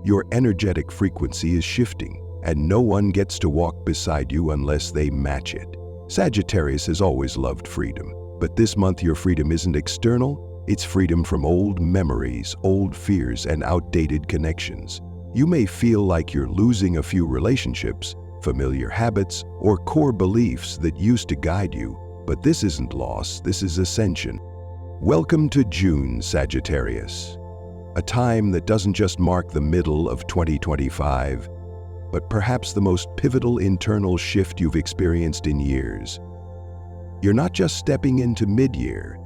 Your energetic frequency is shifting, and no one gets to walk beside you unless they match it. Sagittarius has always loved freedom, but this month your freedom isn't external, it's freedom from old memories, old fears, and outdated connections. You may feel like you're losing a few relationships, familiar habits, or core beliefs that used to guide you, but this isn't loss, this is ascension. Welcome to June, Sagittarius, a time that doesn't just mark the middle of 2025, but perhaps the most pivotal internal shift you've experienced in years. You're not just stepping into mid-year,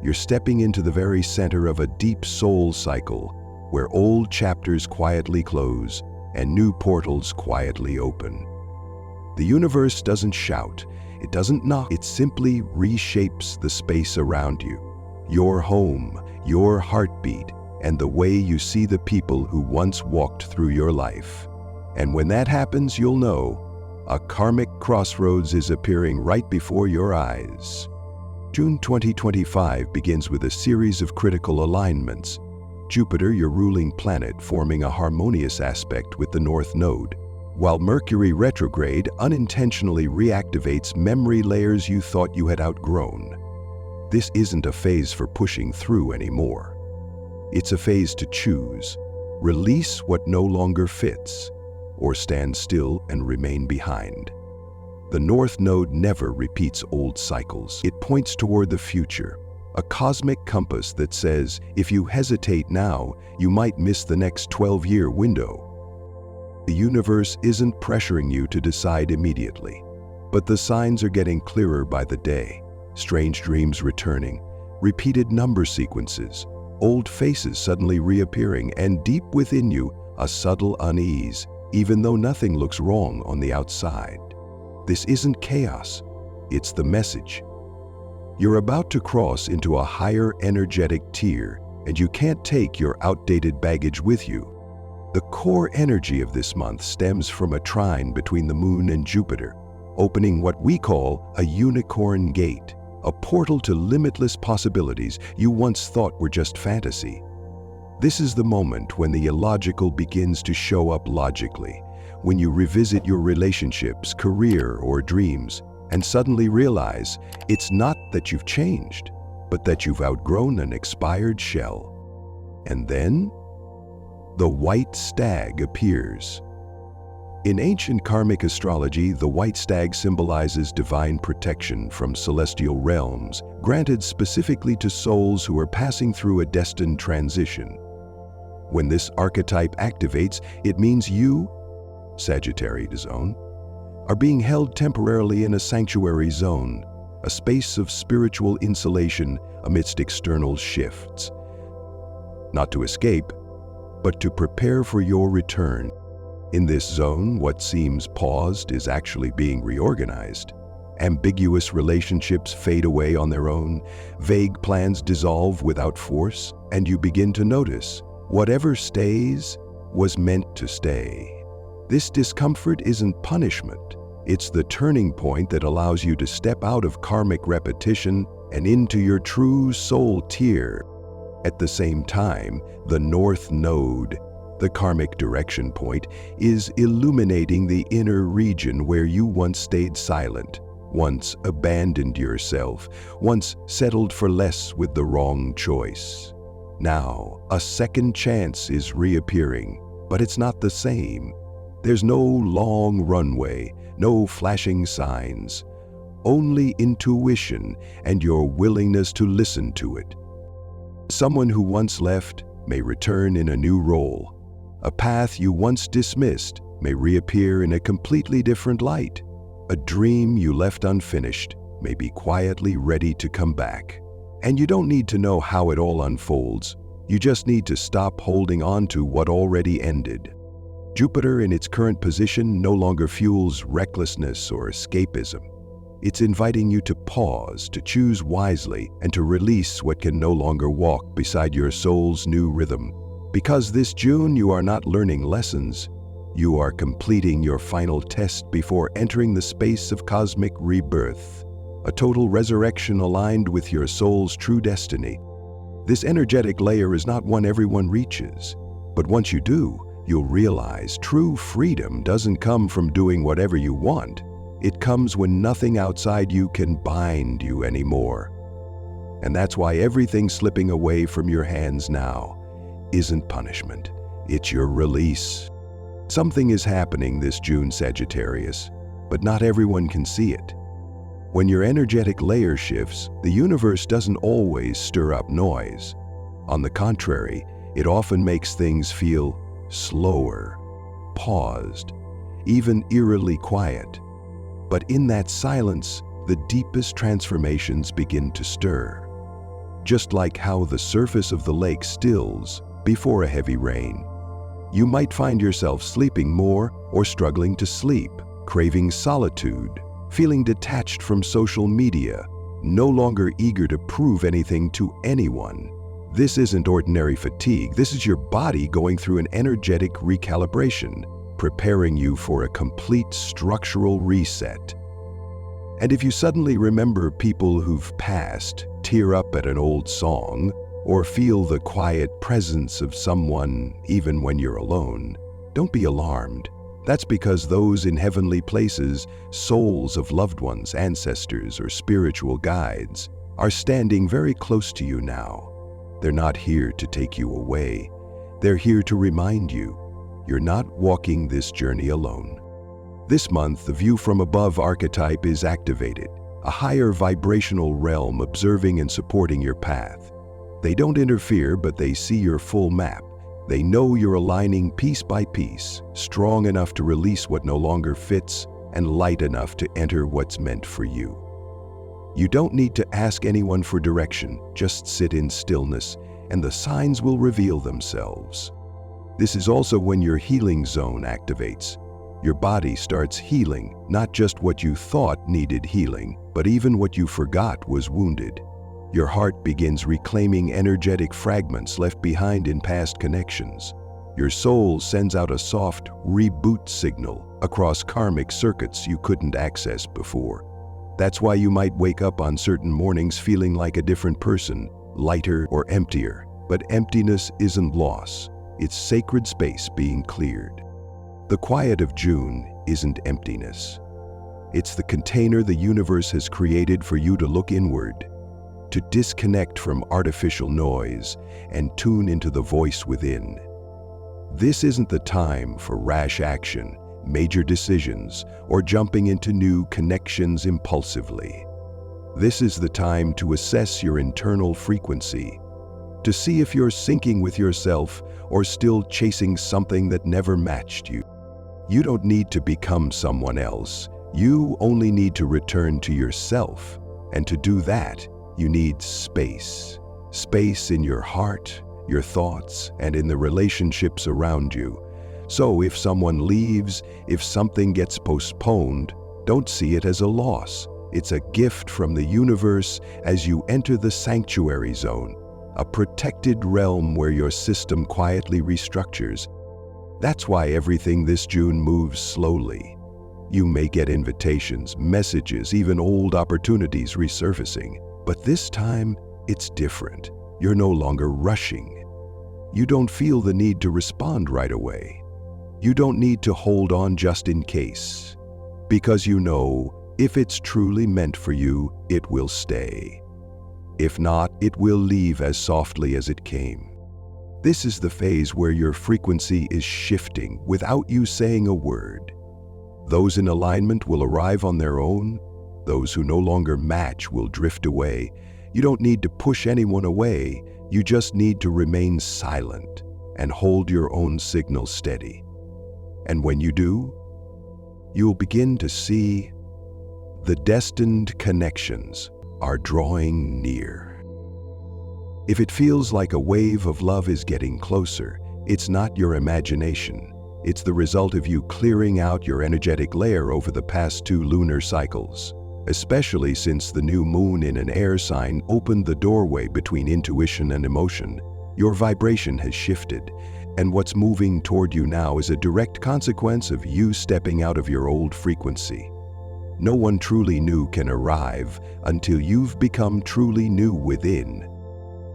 you're stepping into the very center of a deep soul cycle where old chapters quietly close and new portals quietly open. The universe doesn't shout, it doesn't knock, it simply reshapes the space around you. Your home, your heartbeat, and the way you see the people who once walked through your life. And when that happens, you'll know a karmic crossroads is appearing right before your eyes. June 2025 begins with a series of critical alignments. Jupiter, your ruling planet, forming a harmonious aspect with the North Node, while Mercury retrograde unintentionally reactivates memory layers you thought you had outgrown. This isn't a phase for pushing through anymore. It's a phase to choose, release what no longer fits, or stand still and remain behind. The North Node never repeats old cycles. It points toward the future, a cosmic compass that says, if you hesitate now, you might miss the next 12-year window. The universe isn't pressuring you to decide immediately, but the signs are getting clearer by the day. Strange dreams returning, repeated number sequences, old faces suddenly reappearing, and deep within you, a subtle unease, even though nothing looks wrong on the outside. This isn't chaos, it's the message. You're about to cross into a higher energetic tier, and you can't take your outdated baggage with you. The core energy of this month stems from a trine between the Moon and Jupiter, opening what we call a unicorn gate, a portal to limitless possibilities you once thought were just fantasy. This is the moment when the illogical begins to show up logically, when you revisit your relationships, career, or dreams, and suddenly realize it's not that you've changed, but that you've outgrown an expired shell. And then, the White Stag appears. In ancient karmic astrology, the White Stag symbolizes divine protection from celestial realms, granted specifically to souls who are passing through a destined transition. When this archetype activates, it means you, Sagittarius zone, are being held temporarily in a sanctuary zone, a space of spiritual insulation amidst external shifts. Not to escape, but to prepare for your return. In this zone, what seems paused is actually being reorganized. Ambiguous relationships fade away on their own, vague plans dissolve without force, and you begin to notice whatever stays was meant to stay. This discomfort isn't punishment. It's the turning point that allows you to step out of karmic repetition and into your true soul tier. At the same time, the North Node, the karmic direction point, is illuminating the inner region where you once stayed silent, once abandoned yourself, once settled for less with the wrong choice. Now, a second chance is reappearing, but it's not the same. There's no long runway, no flashing signs, only intuition and your willingness to listen to it. Someone who once left may return in a new role. A path you once dismissed may reappear in a completely different light. A dream you left unfinished may be quietly ready to come back. And you don't need to know how it all unfolds. You just need to stop holding on to what already ended. Jupiter in its current position no longer fuels recklessness or escapism. It's inviting you to pause, to choose wisely, and to release what can no longer walk beside your soul's new rhythm. Because this June you are not learning lessons, you are completing your final test before entering the space of cosmic rebirth, a total resurrection aligned with your soul's true destiny. This energetic layer is not one everyone reaches, but once you do, you'll realize true freedom doesn't come from doing whatever you want. It comes when nothing outside you can bind you anymore. And that's why everything slipping away from your hands now isn't punishment. It's your release. Something is happening this June, Sagittarius, but not everyone can see it. When your energetic layer shifts, the universe doesn't always stir up noise. On the contrary, it often makes things feel slower, paused, even eerily quiet. But in that silence, the deepest transformations begin to stir. Just like how the surface of the lake stills before a heavy rain. You might find yourself sleeping more or struggling to sleep, craving solitude, feeling detached from social media, no longer eager to prove anything to anyone. This isn't ordinary fatigue. This is your body going through an energetic recalibration, preparing you for a complete structural reset. And if you suddenly remember people who've passed, tear up at an old song, or feel the quiet presence of someone even when you're alone, don't be alarmed. That's because those in heavenly places, souls of loved ones, ancestors, or spiritual guides, are standing very close to you now. They're not here to take you away. They're here to remind you, you're not walking this journey alone. This month, the view from above archetype is activated, a higher vibrational realm observing and supporting your path. They don't interfere, but they see your full map. They know you're aligning piece by piece, strong enough to release what no longer fits and light enough to enter what's meant for you. You don't need to ask anyone for direction, just sit in stillness, and the signs will reveal themselves. This is also when your healing zone activates. Your body starts healing, not just what you thought needed healing, but even what you forgot was wounded. Your heart begins reclaiming energetic fragments left behind in past connections. Your soul sends out a soft reboot signal across karmic circuits you couldn't access before. That's why you might wake up on certain mornings feeling like a different person, lighter or emptier. But emptiness isn't loss. It's sacred space being cleared. The quiet of June isn't emptiness. It's the container the universe has created for you to look inward, to disconnect from artificial noise and tune into the voice within. This isn't the time for rash action, major decisions, or jumping into new connections impulsively. This is the time to assess your internal frequency, to see if you're syncing with yourself or still chasing something that never matched you. You don't need to become someone else. You only need to return to yourself. And to do that, you need space. Space in your heart, your thoughts, and in the relationships around you. So if someone leaves, if something gets postponed, don't see it as a loss. It's a gift from the universe as you enter the sanctuary zone, a protected realm where your system quietly restructures. That's why everything this June moves slowly. You may get invitations, messages, even old opportunities resurfacing. But this time, it's different. You're no longer rushing. You don't feel the need to respond right away. You don't need to hold on just in case. Because you know, if it's truly meant for you, it will stay. If not, it will leave as softly as it came. This is the phase where your frequency is shifting without you saying a word. Those in alignment will arrive on their own. Those who no longer match will drift away. You don't need to push anyone away. You just need to remain silent and hold your own signal steady. And when you do, you'll begin to see the destined connections are drawing near. If it feels like a wave of love is getting closer, it's not your imagination. It's the result of you clearing out your energetic layer over the past 2 lunar cycles. Especially since the new moon in an air sign opened the doorway between intuition and emotion, your vibration has shifted, and what's moving toward you now is a direct consequence of you stepping out of your old frequency. No one truly new can arrive until you've become truly new within.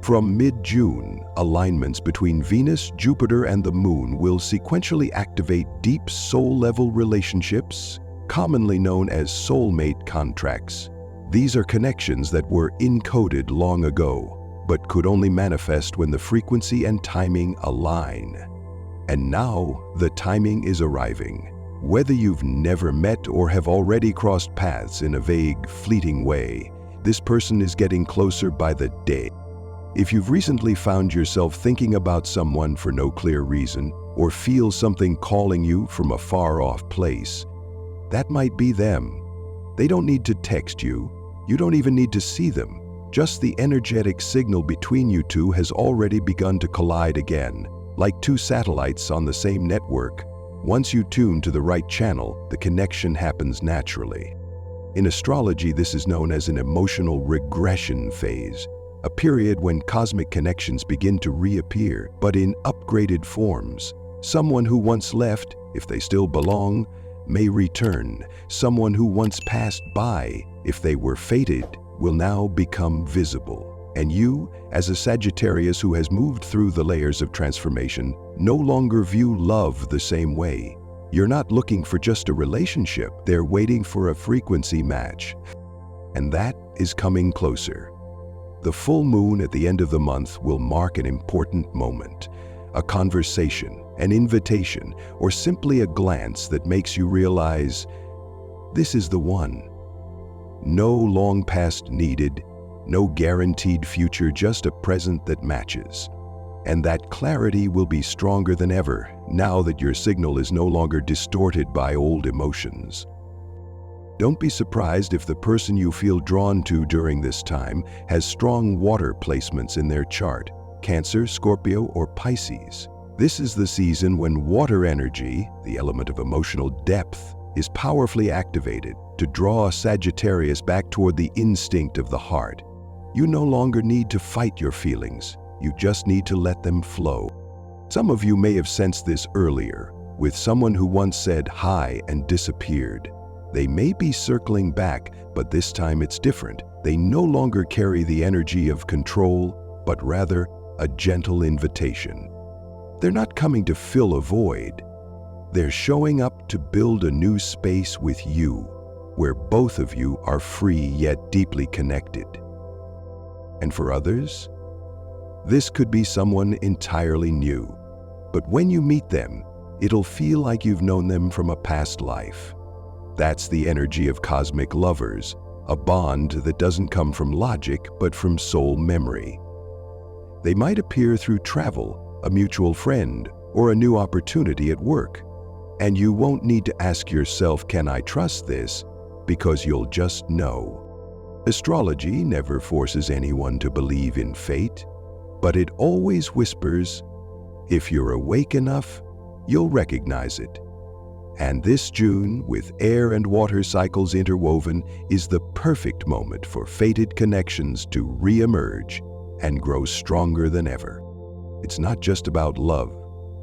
From mid-June, alignments between Venus, Jupiter, and the Moon will sequentially activate deep soul-level relationships, commonly known as soulmate contracts. These are connections that were encoded long ago, but could only manifest when the frequency and timing align. And now, the timing is arriving. Whether you've never met or have already crossed paths in a vague, fleeting way, this person is getting closer by the day. If you've recently found yourself thinking about someone for no clear reason, or feel something calling you from a far-off place, that might be them. They don't need to text you. You don't even need to see them. Just the energetic signal between you two has already begun to collide again, like two satellites on the same network. Once you tune to the right channel, the connection happens naturally. In astrology, this is known as an emotional regression phase, a period when cosmic connections begin to reappear, but in upgraded forms. Someone who once left, if they still belong, may return. Someone who once passed by, if they were fated, will now become visible. And you, as a Sagittarius who has moved through the layers of transformation, no longer view love the same way. You're not looking for just a relationship, they're waiting for a frequency match. And that is coming closer. The full moon at the end of the month will mark an important moment, a conversation, an invitation, or simply a glance that makes you realize, this is the one. No long past needed, no guaranteed future, just a present that matches. And that clarity will be stronger than ever, now that your signal is no longer distorted by old emotions. Don't be surprised if the person you feel drawn to during this time has strong water placements in their chart, Cancer, Scorpio, or Pisces. This is the season when water energy, the element of emotional depth, is powerfully activated to draw a Sagittarius back toward the instinct of the heart. You no longer need to fight your feelings, you just need to let them flow. Some of you may have sensed this earlier, with someone who once said hi and disappeared. They may be circling back, but this time it's different. They no longer carry the energy of control, but rather a gentle invitation. They're not coming to fill a void. They're showing up to build a new space with you, where both of you are free yet deeply connected. And for others, this could be someone entirely new. But when you meet them, it'll feel like you've known them from a past life. That's the energy of cosmic lovers, a bond that doesn't come from logic but from soul memory. They might appear through travel, a mutual friend, or a new opportunity at work. And you won't need to ask yourself, can I trust this? Because you'll just know. Astrology never forces anyone to believe in fate, but it always whispers, if you're awake enough, you'll recognize it. And this June, with air and water cycles interwoven, is the perfect moment for fated connections to re-emerge and grow stronger than ever. It's not just about love.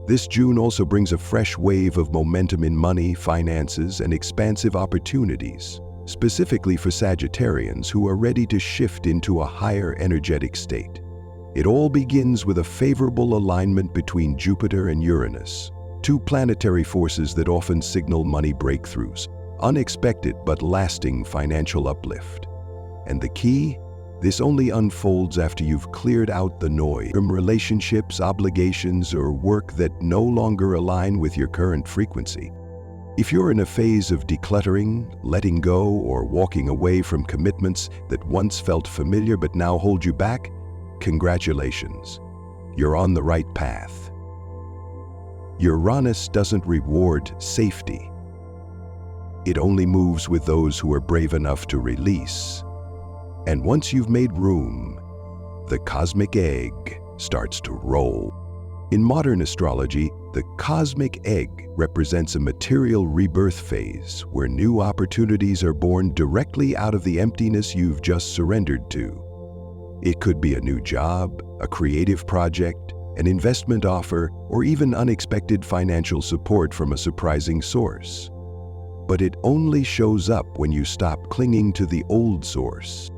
This June also brings a fresh wave of momentum in money, finances, and expansive opportunities, specifically for Sagittarians who are ready to shift into a higher energetic state. It all begins with a favorable alignment between Jupiter and Uranus, two planetary forces that often signal money breakthroughs, unexpected but lasting financial uplift. And the key? This only unfolds after you've cleared out the noise from relationships, obligations, or work that no longer align with your current frequency. If you're in a phase of decluttering, letting go, or walking away from commitments that once felt familiar but now hold you back, congratulations. You're on the right path. Uranus doesn't reward safety. It only moves with those who are brave enough to release. And once you've made room, the cosmic egg starts to roll. In modern astrology, the cosmic egg represents a material rebirth phase where new opportunities are born directly out of the emptiness you've just surrendered to. It could be a new job, a creative project, an investment offer, or even unexpected financial support from a surprising source. But it only shows up when you stop clinging to the old source.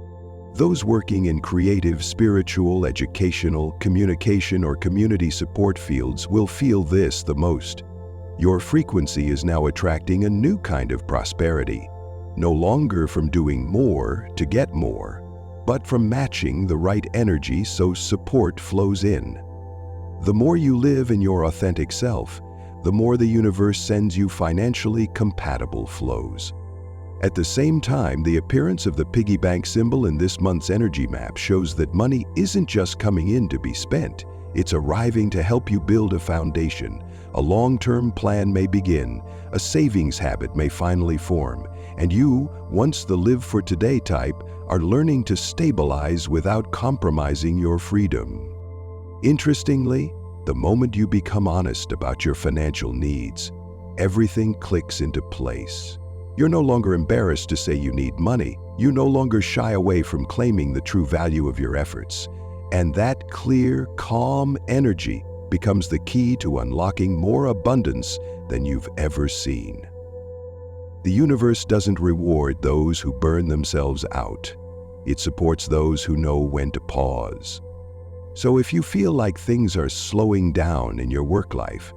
Those working in creative, spiritual, educational, communication, or community support fields will feel this the most. Your frequency is now attracting a new kind of prosperity, no longer from doing more to get more, but from matching the right energy so support flows in. The more you live in your authentic self, the more the universe sends you financially compatible flows. At the same time, the appearance of the piggy bank symbol in this month's energy map shows that money isn't just coming in to be spent, it's arriving to help you build a foundation. A long-term plan may begin, a savings habit may finally form, and you, once the live for today type, are learning to stabilize without compromising your freedom. Interestingly, the moment you become honest about your financial needs, everything clicks into place. You're no longer embarrassed to say you need money. You no longer shy away from claiming the true value of your efforts. And that clear, calm energy becomes the key to unlocking more abundance than you've ever seen. The universe doesn't reward those who burn themselves out. It supports those who know when to pause. So if you feel like things are slowing down in your work life,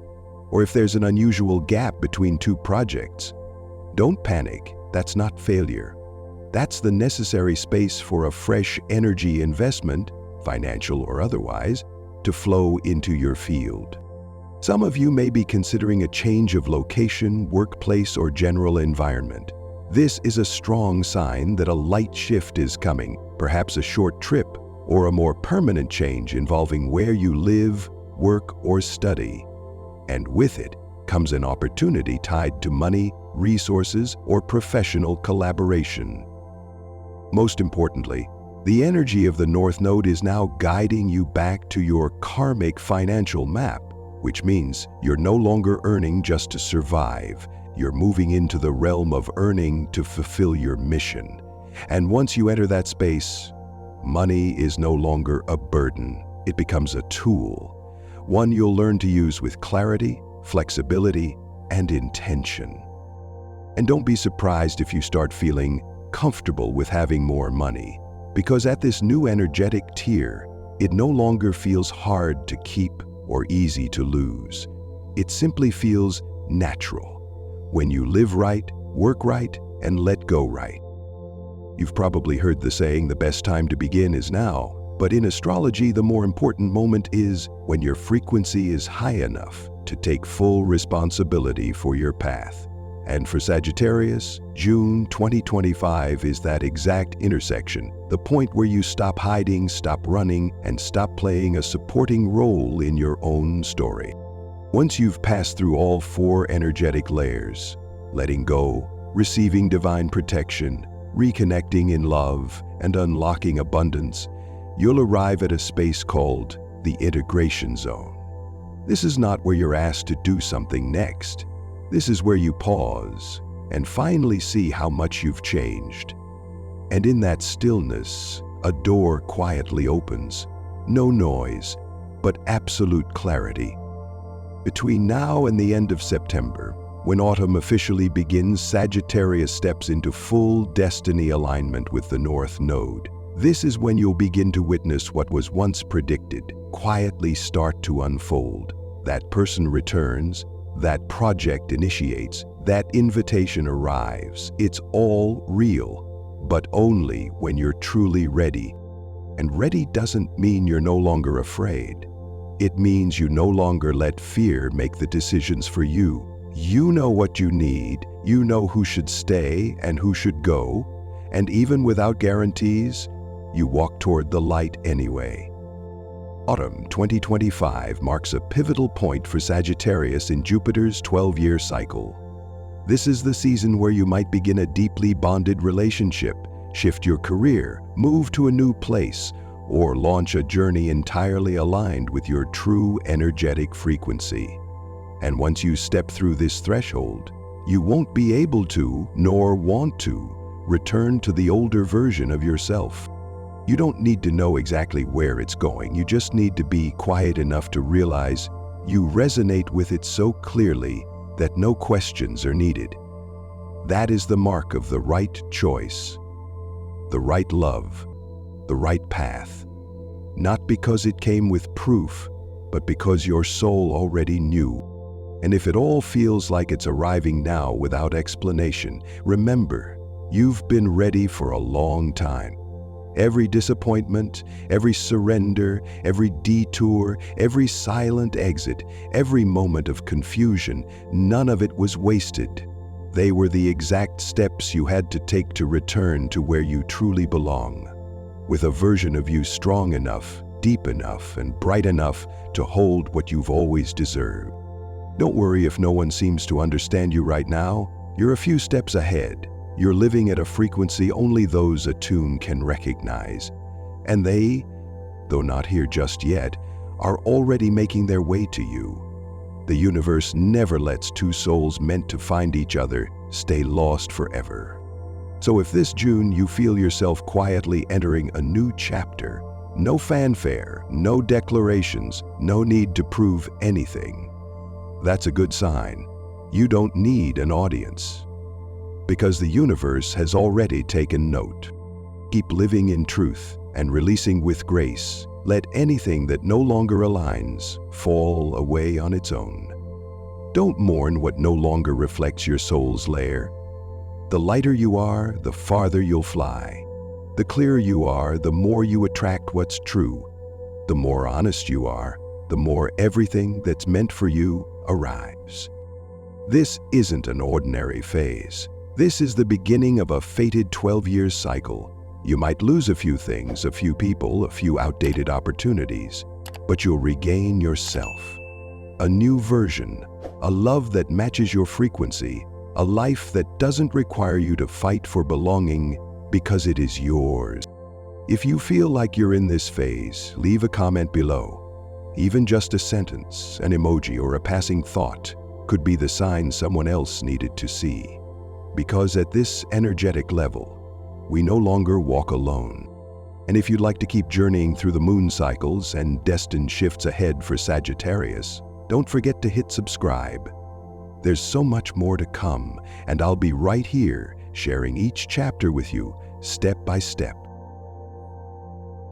or if there's an unusual gap between two projects, don't panic. That's not failure. That's the necessary space for a fresh energy investment, financial or otherwise, to flow into your field. Some of you may be considering a change of location, workplace, or general environment. This is a strong sign that a light shift is coming, perhaps a short trip, or a more permanent change involving where you live, work, or study. And with it comes an opportunity tied to money, resources, or professional collaboration. Most importantly, the energy of the North Node is now guiding you back to your karmic financial map, which means you're no longer earning just to survive. You're moving into the realm of earning to fulfill your mission. And once you enter that space, money is no longer a burden. It becomes a tool, one you'll learn to use with clarity, flexibility, and intention. And don't be surprised if you start feeling comfortable with having more money, because at this new energetic tier, it no longer feels hard to keep or easy to lose. It simply feels natural when you live right, work right, and let go right. You've probably heard the saying, the best time to begin is now, but in astrology, the more important moment is when your frequency is high enough to take full responsibility for your path. And for Sagittarius, June 2025 is that exact intersection, the point where you stop hiding, stop running, and stop playing a supporting role in your own story. Once you've passed through all four energetic layers, letting go, receiving divine protection, reconnecting in love, and unlocking abundance, you'll arrive at a space called the integration zone. This is not where you're asked to do something next. This is where you pause and finally see how much you've changed. And in that stillness, a door quietly opens. No noise, but absolute clarity. Between now and the end of September, when autumn officially begins, Sagittarius steps into full destiny alignment with the North Node. This is when you'll begin to witness what was once predicted quietly start to unfold. That person returns, that project initiates, that invitation arrives. It's all real, but only when you're truly ready. And ready doesn't mean you're no longer afraid. It means you no longer let fear make the decisions for you. You know what you need, you know who should stay and who should go, and even without guarantees, you walk toward the light anyway. Autumn 2025 marks a pivotal point for Sagittarius in Jupiter's 12-year cycle. This is the season where you might begin a deeply bonded relationship, shift your career, move to a new place, or launch a journey entirely aligned with your true energetic frequency. And once you step through this threshold, you won't be able to, nor want to, return to the older version of yourself. You don't need to know exactly where it's going. You just need to be quiet enough to realize you resonate with it so clearly that no questions are needed. That is the mark of the right choice, the right love, the right path. Not because it came with proof, but because your soul already knew. And if it all feels like it's arriving now without explanation, remember, you've been ready for a long time. Every disappointment, every surrender, every detour, every silent exit, every moment of confusion, none of it was wasted. They were the exact steps you had to take to return to where you truly belong, with a version of you strong enough, deep enough, and bright enough to hold what you've always deserved. Don't worry if no one seems to understand you right now. You're a few steps ahead. You're living at a frequency only those attuned can recognize. And they, though not here just yet, are already making their way to you. The universe never lets two souls meant to find each other stay lost forever. So if this June you feel yourself quietly entering a new chapter, no fanfare, no declarations, no need to prove anything, that's a good sign. You don't need an audience, because the universe has already taken note. Keep living in truth and releasing with grace. Let anything that no longer aligns fall away on its own. Don't mourn what no longer reflects your soul's lair. The lighter you are, the farther you'll fly. The clearer you are, the more you attract what's true. The more honest you are, the more everything that's meant for you arrives. This isn't an ordinary phase. This is the beginning of a fated 12-year cycle. You might lose a few things, a few people, a few outdated opportunities, but you'll regain yourself. A new version, a love that matches your frequency, a life that doesn't require you to fight for belonging because it is yours. If you feel like you're in this phase, leave a comment below. Even just a sentence, an emoji, or a passing thought could be the sign someone else needed to see. Because at this energetic level, we no longer walk alone. And if you'd like to keep journeying through the moon cycles and destined shifts ahead for Sagittarius, don't forget to hit subscribe. There's so much more to come, and I'll be right here sharing each chapter with you, step by step.